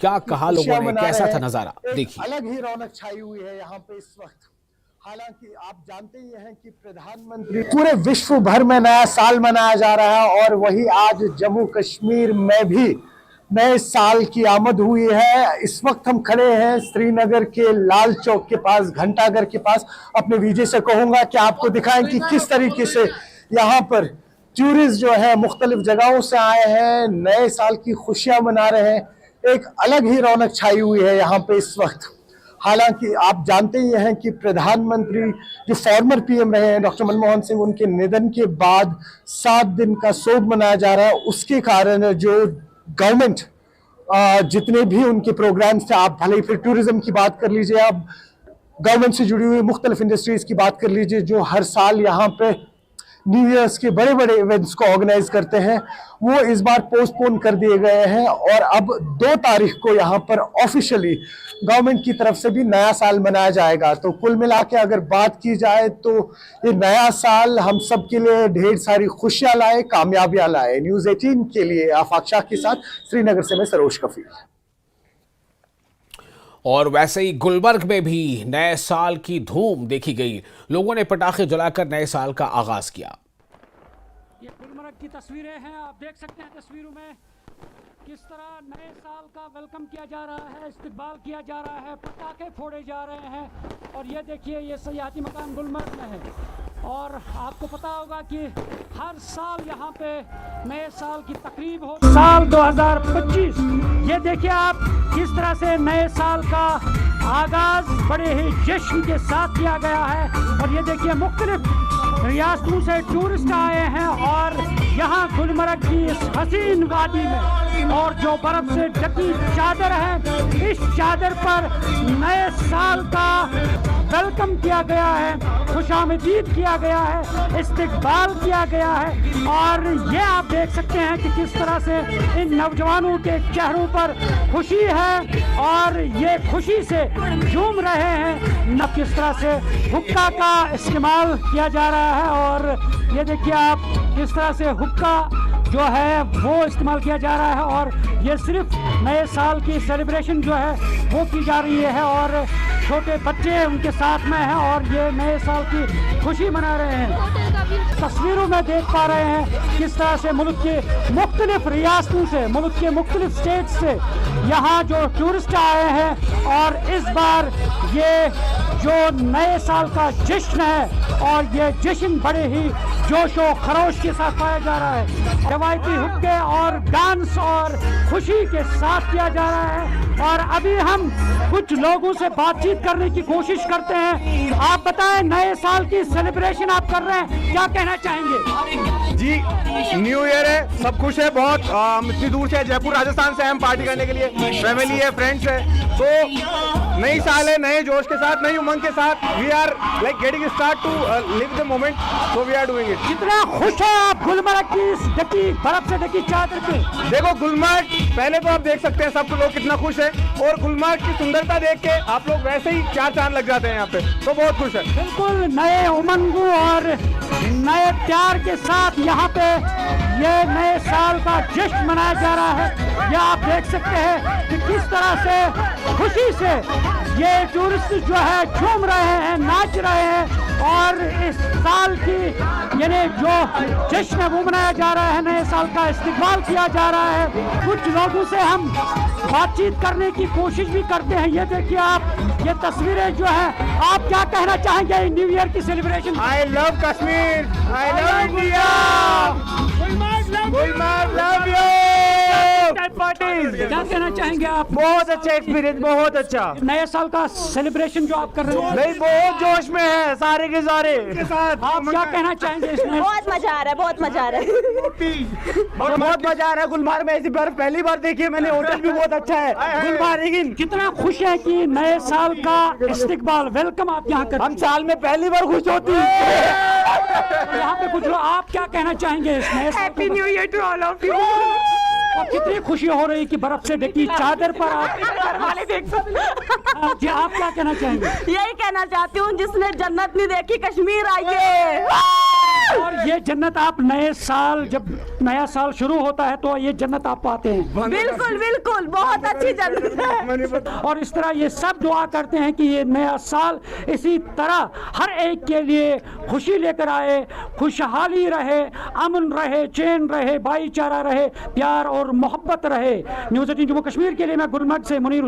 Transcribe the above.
क्या कहा लोगों ने, कैसा था नजारा, देखिए। अलग ही रौनक छाई हुई है यहाँ पे इस वक्त। हालांकि आप जानते ही हैं कि प्रधानमंत्री पूरे विश्व भर में नया साल मनाया जा रहा है और वही आज जम्मू कश्मीर में भी नए साल की आमद हुई है। इस वक्त हम खड़े हैं श्रीनगर के लाल चौक के पास, घंटाघर के पास। अपने विजय से कहूंगा कि आपको दिखाएं कि किस तरीके से यहाँ पर टूरिस्ट जो है मुख्तलिफ जगहों से आए हैं, नए साल की खुशियां मना रहे हैं। एक अलग ही रौनक छाई हुई है यहाँ पे इस वक्त। हालांकि आप जानते ही हैं कि प्रधानमंत्री जो फॉर्मर पीएम रहे हैं डॉक्टर मनमोहन सिंह, उनके निधन के बाद 7 दिन का शोक मनाया जा रहा है। उसके कारण जो गवर्नमेंट जितने भी उनके प्रोग्राम्स थे, आप भले ही फिर टूरिज्म की बात कर लीजिए, आप गवर्नमेंट से जुड़ी हुई मुख्तलिफ इंडस्ट्रीज की बात कर लीजिए, जो हर साल यहाँ पे न्यू ईयर्स के बड़े बड़े इवेंट्स को ऑर्गेनाइज करते हैं, वो इस बार पोस्टपोन कर दिए गए हैं। और अब 2 तारीख को यहाँ पर ऑफिशियली गवर्नमेंट की तरफ से भी नया साल मनाया जाएगा। तो कुल मिला के अगर बात की जाए तो ये नया साल हम सब के लिए ढेर सारी खुशियां लाए, कामयाबियां लाए। न्यूज़ 18 के लिए आफाक शाह के साथ श्रीनगर से मैं सरोज कफील। और वैसे ही गुलबर्ग में भी नए साल की धूम देखी गई। लोगों ने पटाखे जलाकर नए साल का आगाज किया। ये गुलबर्ग की तस्वीरें हैं, आप देख सकते हैं तस्वीरों में किस तरह नए साल का वेलकम किया जा रहा है, इस्तकबाल किया जा रहा है, पटाखे फोड़े जा रहे हैं। और ये देखिए, ये सयाहती मकान गुलबर्ग में है और आपको पता होगा कि हर साल यहाँ पे नए साल की तकरीब हो। साल 2025, ये देखिए आप किस तरह से नए साल का आगाज बड़े ही जश्न के साथ किया गया है। और ये देखिए मुख्तलिफ रियासतों से टूरिस्ट आए हैं और यहाँ गुलमर्ग की इस हसीन वादी में और जो बर्फ से ढकी चादर है, इस चादर पर नए साल का वेलकम किया गया है, खुशामदीद किया गया है, इस्तकबाल किया गया है। और ये आप देख सकते हैं कि किस तरह से इन नौजवानों के चेहरों पर खुशी है और ये खुशी से झूम रहे हैं। न किस तरह से हुक्का का इस्तेमाल किया जा रहा है और ये देखिए आप किस तरह से हुक्का जो है वो इस्तेमाल किया जा रहा है और ये सिर्फ नए साल की सेलिब्रेशन जो है वो की जा रही है और छोटे बच्चे उनके साथ में हैं और ये नए साल की खुशी मना रहे हैं। तस्वीरों में देख पा रहे हैं किस तरह से मुल्क के मुख्तलिफ रियासतों से, मुल्क के मुख्तलिफ स्टेट से यहाँ जो टूरिस्ट आए हैं और इस बार ये जो नए साल का जश्न है और ये जश्न बड़े ही जोश और खरोश के साथ पाया जा रहा है। रवायती हुक्के और डांस और खुशी के साथ किया जा रहा है। और अभी हम कुछ लोगों से बातचीत करने की कोशिश करते हैं। आप बताएं, नए साल की सेलिब्रेशन आप कर रहे हैं, क्या कहना चाहेंगे? जी, न्यू ईयर है, सब खुश है बहुत। हम इतनी दूर से जयपुर राजस्थान से हम पार्टी करने के लिए, फैमिली है, फ्रेंड्स है, तो नई साल है, नए जोश के साथ, नई उमंग के साथ we are like getting start to live the moment, so we are doing it. कितना खुश है आप गुलमर्ग की इस ढकी बर्फ से ढकी चादर पे? देखो गुलमर्ग, पहले तो आप देख सकते हैं सब लोग कितना खुश है और गुलमर्ग की सुंदरता देख के आप लोग वैसे ही 4 चांद लग जाते हैं यहाँ पे, तो बहुत खुश है। बिल्कुल नए उमंगों और नए प्यार के साथ यहाँ पे ये नए साल का जश्न मनाया जा रहा है। ये आप देख सकते हैं कि किस तरह से खुशी से ये टूरिस्ट जो है झूम रहे हैं, नाच रहे हैं और इस साल की यानी जो जश्न है वो मनाया जा रहा है, नए साल का इस्तकबाल किया जा रहा है। कुछ लोगों से हम बातचीत करने की कोशिश भी करते हैं। ये देखिए आप, ये तस्वीरें जो है, आप क्या कहना चाहेंगे न्यू ईयर की celebration? I love Kashmir, I love India, Gulmarg love you. क्या कहना चाहेंगे आप? बहुत अच्छा एक्सपीरियंस, बहुत अच्छा। नए साल का सेलिब्रेशन जो आप कर रहे हैं, नहीं बहुत जोश में है सारे के सारे के साथ। आप क्या कहना चाहेंगे इसमें? बहुत मजा आ रहा है, बहुत मजा आ रहा है। बहुत मजा आ रहा है। गुलमर्ग में ऐसी बर्फ पहली बार देखी है मैंने, होटल भी बहुत अच्छा है गुलमर्ग। कितना खुश है कि नए साल का इस्तकबाल वेलकम आप यहाँ कर, हम साल में पहली बार खुश होती है। यहाँ पे कुछ लोग, आप क्या कहना चाहेंगे इसमें? Happy new year to all of you. और कितनी खुशी हो रही कि बर्फ से ढकी चादर पर आप घर वाले देख सकते। जी, आप क्या कहना चाहेंगे? यही कहना चाहती हूँ, जिसने जन्नत नहीं देखी कश्मीर आइए। और ये जन्नत आप नए साल, जब नया साल शुरू होता है तो ये जन्नत आप पाते हैं। बिल्कुल बिल्कुल, बहुत अच्छी जन्नत है। और इस तरह ये सब दुआ करते हैं कि ये नया साल इसी तरह हर एक के लिए खुशी लेकर आए, खुशहाली रहे, अमन रहे, चैन रहे, भाईचारा रहे, प्यार और मोहब्बत रहे। न्यूज़ 18 जम्मू कश्मीर के लिए मैं गुलमर्ग से मुनीर